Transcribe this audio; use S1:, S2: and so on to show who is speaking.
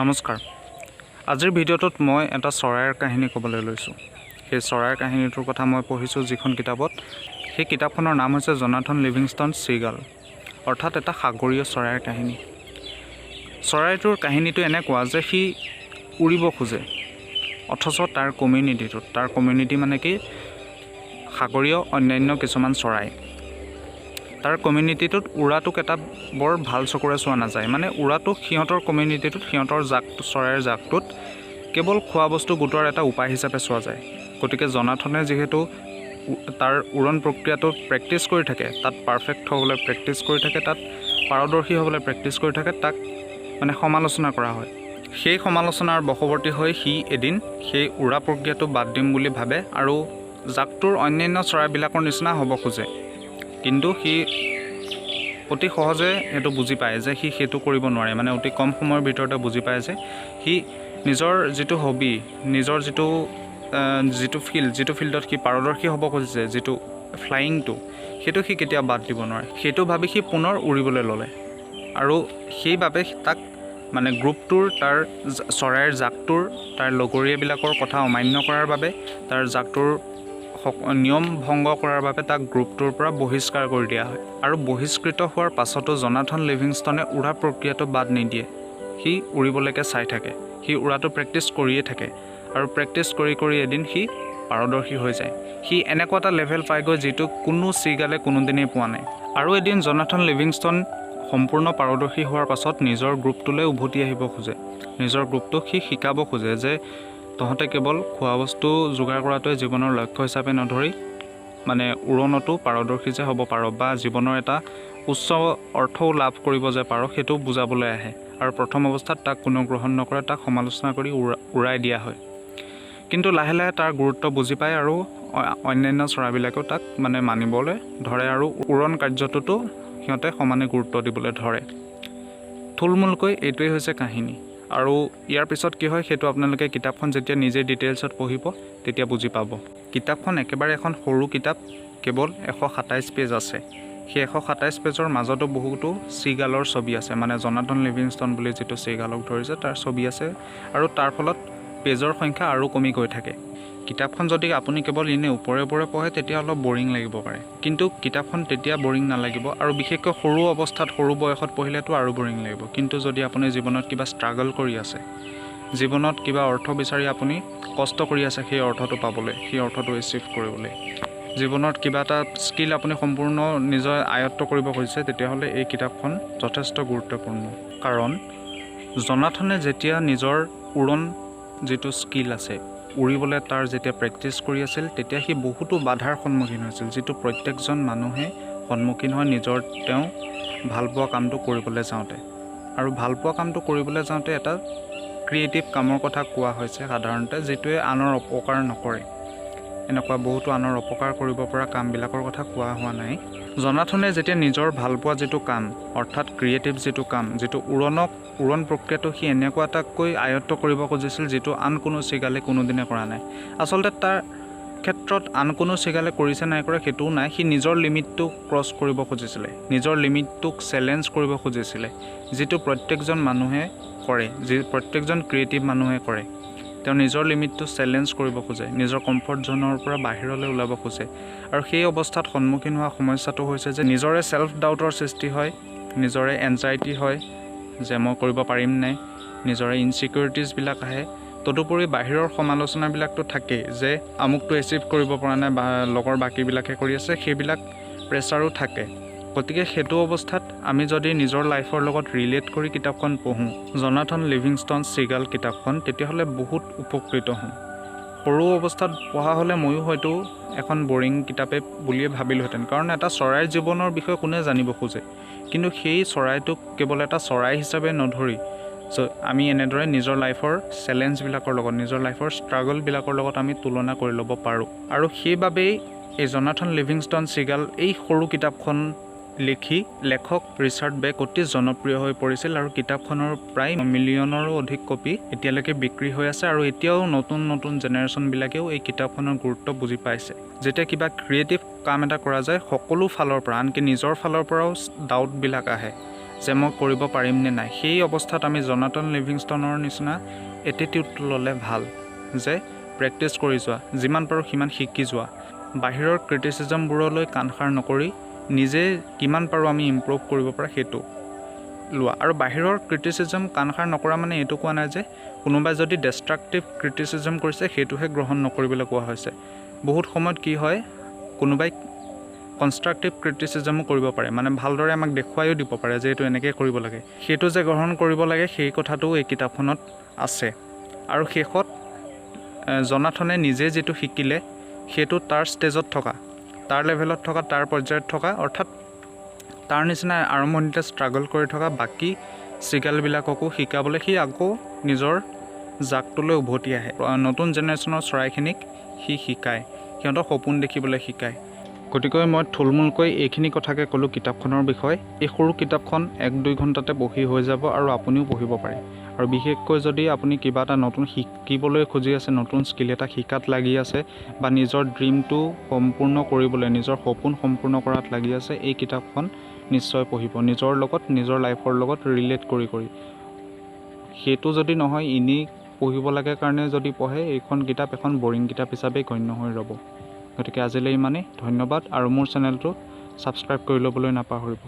S1: নমস্কাৰ। আজিৰ ভিডিঅ'টোত মই এটা চৰাইৰ কাহিনী ক'বলৈ লৈছোঁ। সেই চৰাইৰ কাহিনীটোৰ কথা মই পঢ়িছোঁ যিখন কিতাপত। সেই কিতাপখনৰ নাম হৈছে জনাথন লিভিংষ্টন চিগাল, অৰ্থাৎ এটা সাগৰীয় চৰাইৰ কাহিনী। চৰাইটোৰ কাহিনীটো এনেকুৱা যে সি উৰিব খোজে, অথচ তাৰ কমিউনিটি মানে কি সাগৰীয় অন্যান্য কিছুমান চৰাই। তাৰ কমিউনিটিটোত উৰাটোক এটা বৰ ভাল চকুৰে চোৱা নাযায়। মানে উৰাটোক সিহঁতৰ কমিউনিটিটোত সিহঁতৰ চৰাইৰ জাকটোত কেৱল খোৱা বস্তু গোটোৱাৰ এটা উপায় হিচাপে চোৱা যায়। গতিকে জনাথনে যিহেতু তাৰ উৰণ প্ৰক্ৰিয়াটোত প্ৰেক্টিছ কৰি থাকে, তাত পাৰফেক্ট হ'বলৈ প্ৰেক্টিছ কৰি থাকে, তাত পাৰদৰ্শী হ'বলৈ প্ৰেক্টিছ কৰি থাকে, তাক মানে সমালোচনা কৰা হয়। সেই সমালোচনাৰ বশৱৰ্তী হৈ সি এদিন সেই উৰা প্ৰক্ৰিয়াটো বাদ দিম বুলি ভাবে আৰু জাকটোৰ অন্যান্য চৰাইবিলাকৰ নিচিনা হ'ব খোজে। কিন্তু সি অতি সহজে সেইটো বুজি পায় যে সি সেইটো কৰিব নোৱাৰে। মানে অতি কম সময়ৰ ভিতৰতে বুজি পায় যে সি নিজৰ যিটো হবি, নিজৰ যিটো ফিল্ডত সি পাৰদৰ্শী হ'ব খুজিছে, যিটো ফ্লাইংটো, সেইটো সি কেতিয়াও বাদ দিব নোৱাৰে। সেইটো ভাবি সি পুনৰ উৰিবলৈ ল'লে আৰু সেইবাবে তাক মানে গ্ৰুপটোৰ তাৰ চৰাইৰ জাকটোৰ তাৰ লগৰীয়াবিলাকৰ কথা অমান্য কৰাৰ বাবে, তাৰ জাকটোৰ নিয়ম ভংগ কৰাৰ বাবে তাক গ্ৰুপটোৰ পৰা বহিষ্কাৰ কৰি দিয়া হয়। আৰু বহিষ্কৃত হোৱাৰ পাছতো জনাথন লিভিংষ্টনে উৰা প্ৰক্ৰিয়াটো বাদ নিদিয়ে। সি উৰিবলৈকে চাই থাকে, সি উৰাটো প্ৰেক্টিছ কৰিয়ে থাকে আৰু প্ৰেক্টিছ কৰি কৰি এদিন সি পাৰদৰ্শী হৈ যায়। সি এনেকুৱা এটা লেভেল পাইগৈ যিটো কোনো চিগালে কোনোদিনেই পোৱা নাই। আৰু এদিন জনাথন লিভিংষ্টন সম্পূৰ্ণ পাৰদৰ্শী হোৱাৰ পাছত নিজৰ গ্ৰুপটোলৈ উভতি আহিব খোজে। নিজৰ গ্ৰুপটোক সি শিকাব খোজে যে তহঁতে কেৱল খোৱা বস্তু যোগাৰ কৰাটোৱে জীৱনৰ লক্ষ্য হিচাপে নধৰি মানে উৰণতো পাৰদৰ্শী যে হ'ব পাৰ বা জীৱনৰ এটা উচ্চ অৰ্থও লাভ কৰিব যে পাৰ, সেইটো বুজাবলৈ আহে। আৰু প্ৰথম অৱস্থাত তাক কোনো গ্ৰহণ নকৰে, তাক সমালোচনা কৰি উৰাই দিয়া হয়। কিন্তু লাহে লাহে তাৰ গুৰুত্ব বুজি পায় আৰু অন্যান্য চৰাইবিলাকেও তাক মানে মানিবলৈ ধৰে আৰু উৰণ কাৰ্যটোতো সিহঁতে সমানে গুৰুত্ব দিবলৈ ধৰে। থুলমূলকৈ এইটোৱেই হৈছে কাহিনী। আৰু ইয়াৰ পিছত কি হয় সেইটো আপোনালোকে কিতাপখন যেতিয়া নিজে ডিটেইলছত পঢ়িব তেতিয়া বুজি পাব। কিতাপখন একেবাৰে এখন সৰু কিতাপ, কেৱল 127 পেজ আছে। সেই 127 পেজৰ মাজতো বহুতো চিগালৰ ছবি আছে, মানে জনাথন লিভিংষ্টন বুলি যিটো চিগালক ধৰিছে তাৰ ছবি আছে আৰু তাৰ ফলত পেজৰ সংখ্যা আৰু কমি গৈ থাকে। কিতাপখন যদি আপুনি কেৱল এনে ওপৰে ওপৰে পঢ়ে তেতিয়া অলপ বৰিং লাগিব পাৰে, কিন্তু কিতাপখন তেতিয়া বৰিং নালাগিব। আৰু বিশেষকৈ সৰু অৱস্থাত, সৰু বয়সত পঢ়িলেতো আৰু বৰিং লাগিব। কিন্তু যদি আপুনি জীৱনত কিবা ষ্ট্ৰাগল কৰি আছে, জীৱনত কিবা অৰ্থ বিচাৰি আপুনি কষ্ট কৰি আছে সেই অৰ্থটো পাবলৈ, সেই অৰ্থটো এচিভ কৰিবলৈ, জীৱনত কিবা এটা স্কিল আপুনি সম্পূৰ্ণ নিজৰ আয়ত্ব কৰিব খুজিছে, তেতিয়াহ'লে এই কিতাপখন যথেষ্ট গুৰুত্বপূৰ্ণ। কাৰণ জনাথনে যেতিয়া নিজৰ উৰণ যিটো স্কিল আছে, উৰিবলৈ তাৰ যেতিয়া প্ৰেক্টিছ কৰি আছিল, তেতিয়া সি বহুতো বাধাৰ সন্মুখীন হৈছিল, যিটো প্ৰত্যেকজন মানুহে সন্মুখীন হয় নিজৰ তেওঁ ভালপোৱা কামটো কৰিবলৈ যাওঁতে। আৰু ভালপোৱা কামটো কৰিবলৈ যাওঁতে এটা ক্ৰিয়েটিভ কামৰ কথা কোৱা হৈছে সাধাৰণতে, যিটোৱে আনৰ অপকাৰ নকৰে। এনেকুৱা বহুতো আনৰ অপকাৰ কৰিব পৰা কামবিলাকৰ কথা কোৱা হোৱা নাই। জনাথনে যেতিয়া নিজৰ ভালপোৱা যিটো কাম, অৰ্থাৎ ক্ৰিয়েটিভ যিটো কাম, যিটো উৰণ প্ৰক্ৰিয়াটো সি এনেকুৱা এটাকৈ আয়ত্ব কৰিব খুজিছিল যিটো আন কোনো চিগালে কোনোদিনে কৰা নাই। আচলতে তাৰ ক্ষেত্ৰত আন কোনো চিগালে কৰিছে নাই কৰা সেইটোও নাই, সি নিজৰ লিমিটটো ক্ৰছ কৰিব খুজিছিলে, নিজৰ লিমিটটোক চেলেঞ্জ কৰিব খুজিছিলে, যিটো প্ৰত্যেকজন মানুহে কৰে, প্ৰত্যেকজন ক্ৰিয়েটিভ মানুহে কৰে। তেওঁ নিজৰ লিমিটটো চেলেঞ্জ কৰিব খোজে, নিজৰ কমফৰ্ট জ'নৰ পৰা বাহিৰলৈ ওলাব খোজে। আৰু সেই অৱস্থাত সন্মুখীন হোৱা সমস্যাটো হৈছে যে নিজৰে ছেল্ফ ডাউটৰ সৃষ্টি হয়, নিজৰে এনজাইটি হয় যে মই কৰিব পাৰিম নাই, নিজৰে ইনচিকিউৰিটিজবিলাক আহে। তদুপৰি বাহিৰৰ সমালোচনাবিলাকতো থাকেই যে আমুকটো এচিভ কৰিব পৰা নাই বা লগৰ বাকীবিলাকে কৰি আছে, সেইবিলাক প্ৰেছাৰো থাকে। গতিকে সেইটো অৱস্থাত আমি যদি নিজৰ লাইফৰ লগত ৰিলেট কৰি কিতাপখন পঢ়োঁ, জনাথন লিভিংষ্টন চিগাল কিতাপখন, তেতিয়াহ'লে বহুত উপকৃত হ'ম। সৰু অৱস্থাত পঢ়া হ'লে ময়ো হয়তো এখন বৰিং কিতাপে বুলিয়ে ভাবিলোহেঁতেন, কাৰণ এটা চৰাইৰ জীৱনৰ বিষয়ে কোনে জানিব খোজে। কিন্তু সেই চৰাইটোক কেৱল এটা চৰাই হিচাপে নধৰি আমি এনেদৰে নিজৰ লাইফৰ চেলেঞ্জবিলাকৰ লগত, নিজৰ লাইফৰ ষ্ট্ৰাগলবিলাকৰ লগত আমি তুলনা কৰি ল'ব পাৰোঁ। আৰু সেইবাবেই এই জনাথন লিভিংষ্টন চিগাল এই সৰু কিতাপখন লিখি লেখক ৰিচাৰ্ড বেক অতি জনপ্ৰিয় হৈ পৰিছিল আৰু কিতাপখনৰ প্ৰায় মিলিয়নৰো অধিক কপি এতিয়ালৈকে বিক্ৰী হৈ আছে। আৰু এতিয়াও নতুন নতুন জেনেৰেশ্যনবিলাকেও এই কিতাপখনৰ গুৰুত্ব বুজি পাইছে। যেতিয়া কিবা ক্ৰিয়েটিভ কাম এটা কৰা যায়, সকলো ফালৰ পৰা, আনকি নিজৰ ফালৰ পৰাও ডাউটবিলাক আহে যে মই কৰিব পাৰিম নে নাই। সেই অৱস্থাত আমি জনাথন লিভিংষ্টনৰ নিচিনা এটিটিউডটো ল'লে ভাল, যে প্ৰেক্টিছ কৰি যোৱা, যিমান পাৰোঁ সিমান শিকি যোৱা, বাহিৰৰ ক্ৰিটিচিজমবোৰলৈ কাণসাৰ নকৰি নিজে কিমান পাৰোঁ আমি ইম্প্ৰুভ কৰিব পৰা সেইটো লোৱা। আৰু বাহিৰৰ ক্ৰিটিচিজম কাণসাৰ নকৰা মানে এইটো কোৱা নাই যে কোনোবাই যদি ডেষ্ট্ৰাকটিভ ক্ৰিটিচিজম কৰিছে সেইটোহে গ্ৰহণ নকৰিবলৈ কোৱা হৈছে। বহুত সময়ত কি হয়, কোনোবাই কনষ্ট্ৰাকটিভ ক্ৰিটিচিজমো কৰিব পাৰে, মানে ভালদৰে আমাক দেখুৱাইও দিব পাৰে যে এইটো এনেকৈ কৰিব লাগে, সেইটো যে গ্ৰহণ কৰিব লাগে সেই কথাটোও এই কিতাপখনত আছে। আৰু শেষত জনাথনে নিজে যিটো শিকিলে সেইটো তাৰ ষ্টেজত থকা, তাৰ লেভেলত থকা, তাৰ পৰ্যায়ত থকা, অৰ্থাৎ তাৰ নিচিনা আৰম্ভণিতে ষ্ট্ৰাগল কৰি থকা বাকী চিগালবিলাককো শিকাবলৈ সি আকৌ নিজৰ জাকটোলৈ উভতি আহে। নতুন জেনেৰেশ্যনৰ চৰাইখিনিক সি শিকায়, সিহঁতক সপোন দেখিবলৈ শিকায়। গতিকে মই থুলমূলকৈ এইখিনি কথাকে ক'লোঁ কিতাপখনৰ বিষয়ে। এই সৰু কিতাপখন 1-2 ঘণ্টাতে পঢ়ি হৈ যাব আৰু আপুনিও পঢ়িব পাৰে। আৰু বিশেষকৈ যদি আপুনি কিবা এটা নতুন শিকিবলৈ খুজি আছে, নতুন স্কিল এটা শিকাত লাগি আছে, বা নিজৰ ড্ৰিমটো সম্পূৰ্ণ কৰিবলৈ, নিজৰ সপোন সম্পূৰ্ণ কৰাত লাগি আছে, এই কিতাপখন নিশ্চয় পঢ়িব, নিজৰ লগত, নিজৰ লাইফৰ লগত ৰিলেট কৰি। সেইটো যদি নহয়, এনেই পঢ়িব লাগে কাৰণে যদি পঢ়ে, এইখন কিতাপ এখন বৰিং কিতাপ হিচাপেই গণ্য হৈ ৰ'ব। গতিকে আজিলৈ ইমানেই, ধন্যবাদ। আৰু মোৰ চেনেলটো ছাবস্ক্ৰাইব কৰি ল'বলৈ নাপাহৰিব।